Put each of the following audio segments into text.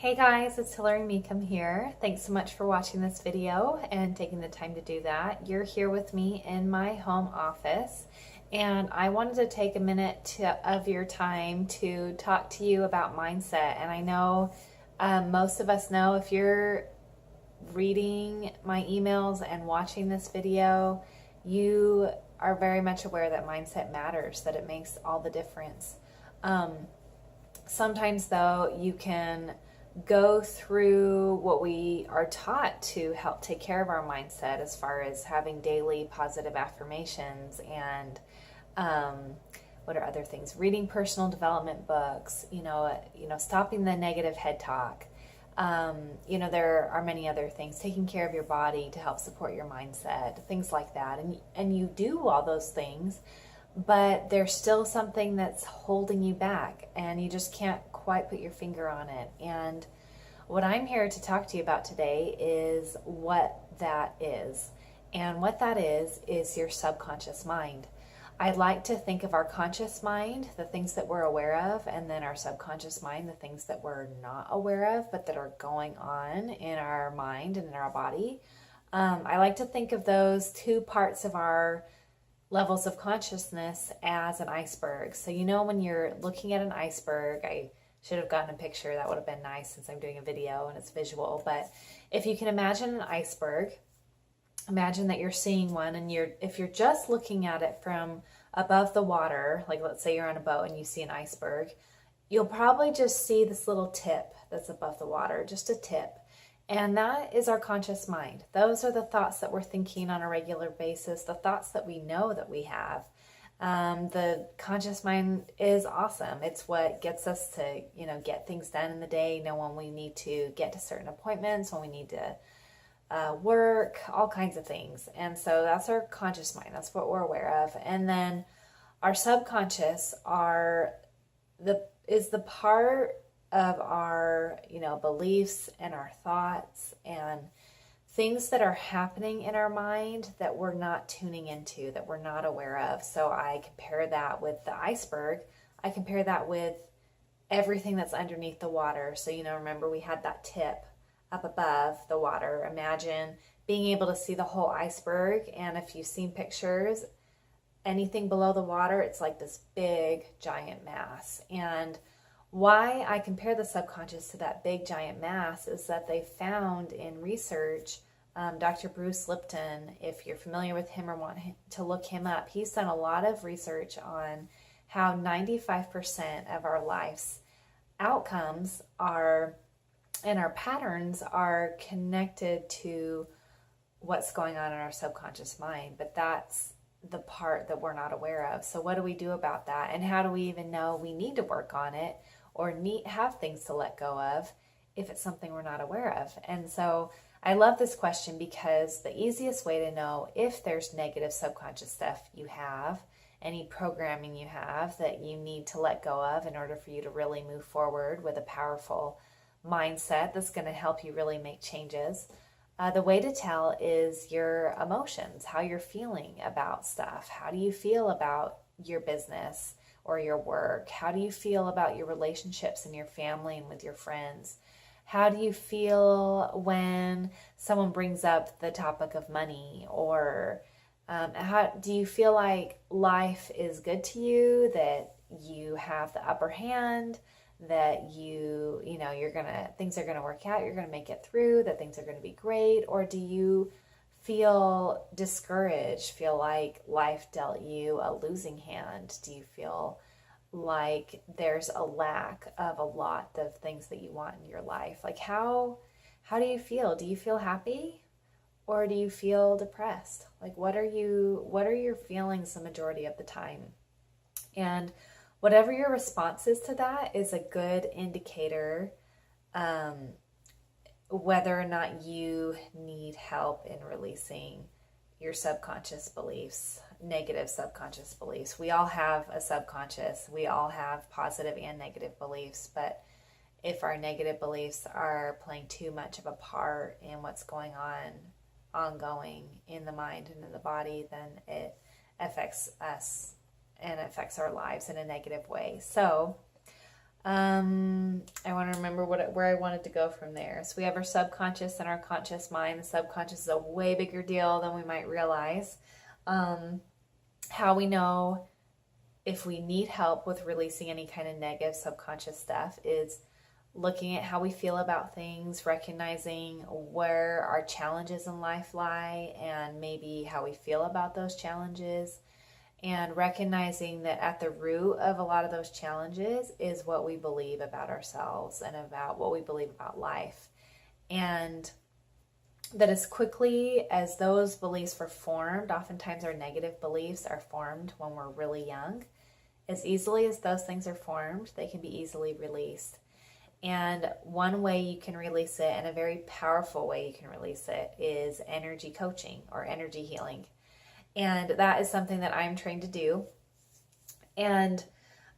Hey guys, it's Hillary Meekum here. Thanks so much for watching this video and taking the time to do that. You're here with me in my home office, and I wanted to take a minute of your time to talk to you about mindset. And I know most of us know, if you're reading my emails and watching this video, you are very much aware that mindset matters, that it makes all the difference. Sometimes though, you can go through what we are taught to help take care of our mindset, as far as having daily positive affirmations and what are other things, reading personal development books, stopping the negative head talk. There are many other things, taking care of your body to help support your mindset, things like that. And you do all those things, but there's still something that's holding you back, and you just can't quite put your finger on it. And what I'm here to talk to you about today is what that is. And what that is your subconscious mind. I like to think of our conscious mind, the things that we're aware of, and then our subconscious mind, the things that we're not aware of, but that are going on in our mind and in our body. I like to think of those two parts of our levels of consciousness as an iceberg. So when you're looking at an iceberg, I should have gotten a picture. That would have been nice since I'm doing a video and it's visual. But if you can imagine an iceberg, imagine that you're seeing one, and if you're just looking at it from above the water, like let's say you're on a boat and you see an iceberg, you'll probably just see this little tip that's above the water, just a tip. And that is our conscious mind. Those are the thoughts that we're thinking on a regular basis, the thoughts that we know that we have. The conscious mind is awesome. It's what gets us to, get things done in the day, know when we need to get to certain appointments, when we need to work, all kinds of things. And so that's our conscious mind. That's what we're aware of. And then our subconscious is the part of our, beliefs and our thoughts and things that are happening in our mind that we're not tuning into, that we're not aware of. So I compare that with the iceberg. I compare that with everything that's underneath the water. So, remember we had that tip up above the water. Imagine being able to see the whole iceberg. And if you've seen pictures, anything below the water, it's like this big giant mass. And why I compare the subconscious to that big giant mass is that they found in research, Dr. Bruce Lipton, if you're familiar with him or want to look him up, he's done a lot of research on how 95% of our life's outcomes and our patterns are connected to what's going on in our subconscious mind. But that's the part that we're not aware of. So what do we do about that? And how do we even know we need to work on it or have things to let go of if it's something we're not aware of? And so I love this question, because the easiest way to know if there's negative subconscious stuff you have, any programming you have that you need to let go of in order for you to really move forward with a powerful mindset that's going to help you really make changes. The way to tell is your emotions, how you're feeling about stuff. How do you feel about your business or your work? How do you feel about your relationships and your family and with your friends? How do you feel when someone brings up the topic of money? Or how do you feel like life is good to you, that you have the upper hand, that things are gonna work out, you're gonna make it through, that things are gonna be great? Or do you feel discouraged, feel like life dealt you a losing hand? Do you feel like there's a lack of a lot of things that you want in your life? Like how do you feel? Do you feel happy, or do you feel depressed? Like what are your feelings the majority of the time? And whatever your response is to that is a good indicator whether or not you need help in releasing your subconscious beliefs, negative subconscious beliefs. We all have a subconscious. We all have positive and negative beliefs, but if our negative beliefs are playing too much of a part in what's going on ongoing in the mind and in the body, then it affects us and affects our lives in a negative way. So I want to remember where I wanted to go from there. So we have our subconscious and our conscious mind. The subconscious is a way bigger deal than we might realize. How we know if we need help with releasing any kind of negative subconscious stuff is looking at how we feel about things, recognizing where our challenges in life lie and maybe how we feel about those challenges, and recognizing that at the root of a lot of those challenges is what we believe about ourselves and about what we believe about life. And that as quickly as those beliefs were formed, oftentimes our negative beliefs are formed when we're really young. As easily as those things are formed, they can be easily released. And one way you can release it, and a very powerful way you can release it, is energy coaching or energy healing. And that is something that I'm trained to do. And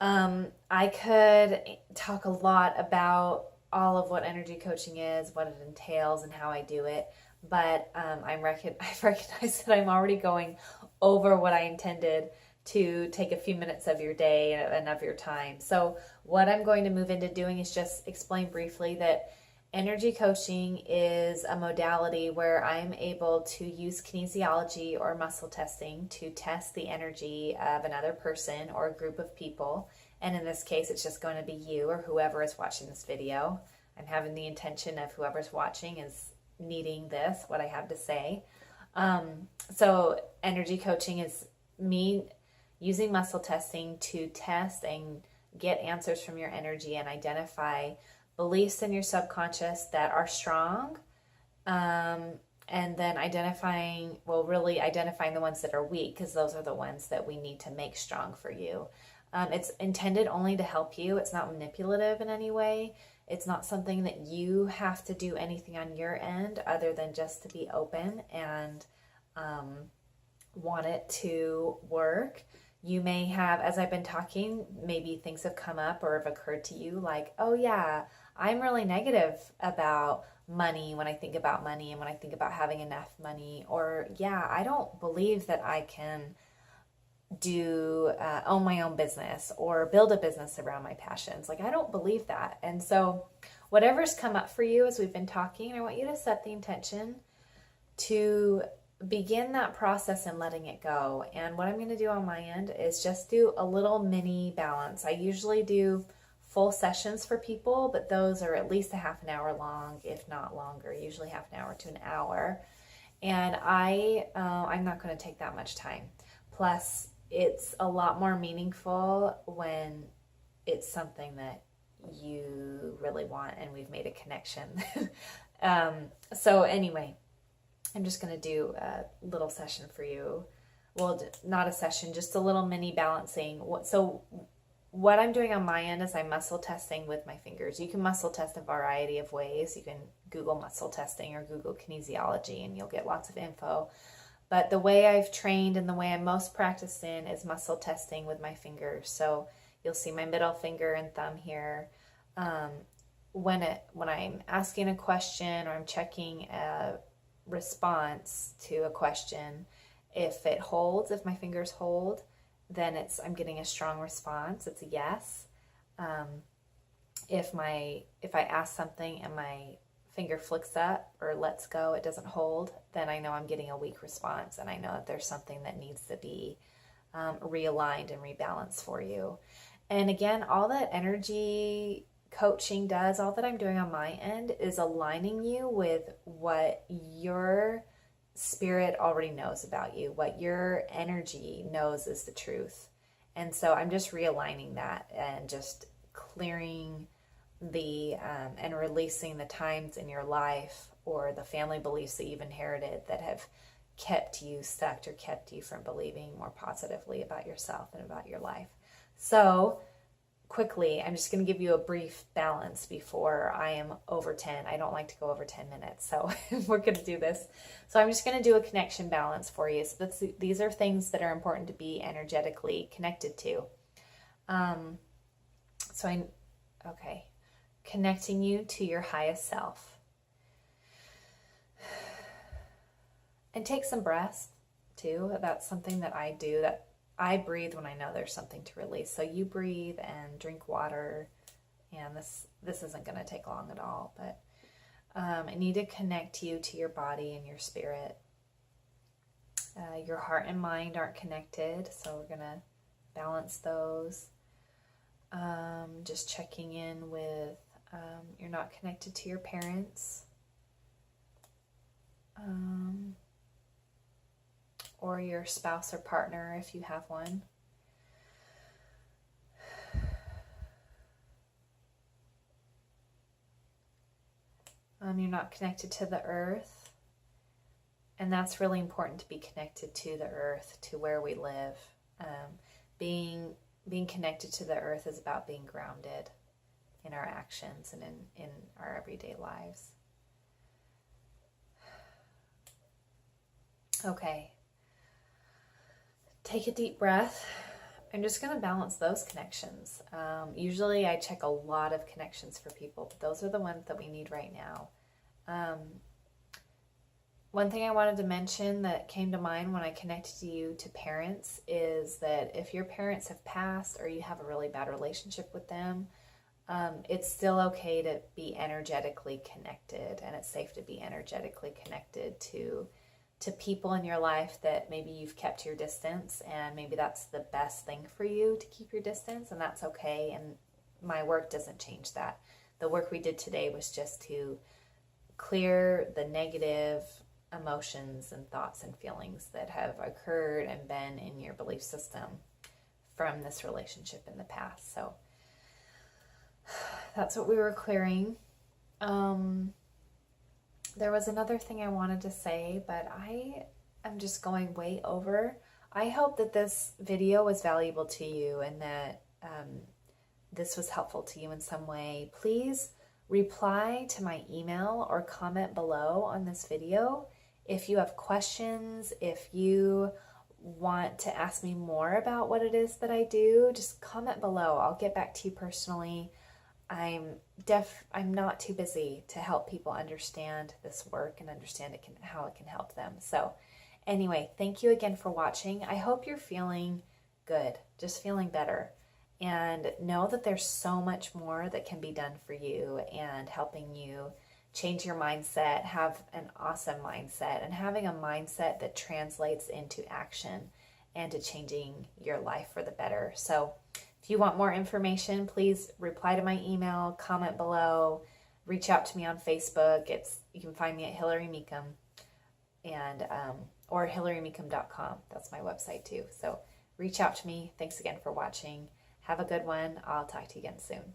I could talk a lot about all of what energy coaching is, what it entails, and how I do it. But I recognize that I'm already going over what I intended to take a few minutes of your day and of your time. So what I'm going to move into doing is just explain briefly that energy coaching is a modality where I'm able to use kinesiology or muscle testing to test the energy of another person or a group of people. And in this case, it's just going to be you or whoever is watching this video. I'm having the intention of whoever's watching is needing this, what I have to say. So energy coaching is me using muscle testing to test and get answers from your energy and identify beliefs in your subconscious that are strong, and then identifying the ones that are weak, because those are the ones that we need to make strong for you. It's intended only to help you. It's not manipulative in any way. It's not something that you have to do anything on your end other than just to be open and want it to work. You may have, as I've been talking, maybe things have come up or have occurred to you like, oh yeah, I'm really negative about money when I think about money and when I think about having enough money. Or yeah, I don't believe that I can own my own business or build a business around my passions. Like, I don't believe that. And so whatever's come up for you as we've been talking, I want you to set the intention to begin that process and letting it go. And what I'm going to do on my end is just do a little mini balance. I usually do full sessions for people, but those are at least a half an hour long, if not longer, usually half an hour to an hour. And I'm not going to take that much time. Plus, it's a lot more meaningful when it's something that you really want and we've made a connection. So anyway, I'm just going to do a little session for you. Well, not a session, just a little mini balancing. So what I'm doing on my end is I'm muscle testing with my fingers. You can muscle test a variety of ways. You can Google muscle testing or Google kinesiology and you'll get lots of info. But the way I've trained and the way I'm most practiced in is muscle testing with my fingers. So you'll see my middle finger and thumb here. When I'm asking a question or I'm checking a response to a question, if my fingers hold, then I'm getting a strong response. It's a yes. If I ask something and my finger flicks up or lets go, it doesn't hold, then I know I'm getting a weak response and I know that there's something that needs to be realigned and rebalanced for you. And again, all that energy coaching does, all that I'm doing on my end is aligning you with what your spirit already knows about you, what your energy knows is the truth. And so I'm just realigning that and just clearing and releasing the times in your life or the family beliefs that you've inherited that have kept you stuck or kept you from believing more positively about yourself and about your life. So quickly, I'm just going to give you a brief balance before I am over 10. I don't like to go over 10 minutes, so we're going to do this. So I'm just going to do a connection balance for you. So these are things that are important to be energetically connected to. Connecting you to your highest self. And take some breaths too. That's something that I do, that I breathe when I know there's something to release. So you breathe and drink water, and this isn't going to take long at all, but I need to connect you to your body and your spirit. Your heart and mind aren't connected, so we're going to balance those. Just checking in with, you're not connected to your parents, or your spouse or partner if you have one. You're not connected to the earth, and that's really important, to be connected to the earth, to where we live. Being connected to the earth is about being grounded in our actions and in our everyday lives. Okay. Take a deep breath. I'm just going to balance those connections. Usually I check a lot of connections for people, but those are the ones that we need right now. One thing I wanted to mention that came to mind when I connected you to parents is that if your parents have passed or you have a really bad relationship with them, it's still okay to be energetically connected, and it's safe to be energetically connected to people in your life that maybe you've kept your distance, and maybe that's the best thing for you, to keep your distance, and that's okay. And my work doesn't change that. The work we did today was just to clear the negative emotions and thoughts and feelings that have occurred and been in your belief system from this relationship in the past. So that's what we were clearing. There was another thing I wanted to say, but I am just going way over. I hope that this video was valuable to you and that this was helpful to you in some way. Please reply to my email or comment below on this video if you have questions, if you want to ask me more about what it is that I do. Just comment below. I'll get back to you personally. I'm not too busy to help people understand this work and understand how it can help them. So anyway, thank you again for watching. I hope you're feeling good, just feeling better. And know that there's so much more that can be done for you and helping you change your mindset, have an awesome mindset, and having a mindset that translates into action and to changing your life for the better. So if you want more information, please reply to my email, comment below, reach out to me on Facebook. You can find me at Hillary Meekum, and or hillarymeekum.com. That's my website too. So reach out to me. Thanks again for watching. Have a good one. I'll talk to you again soon.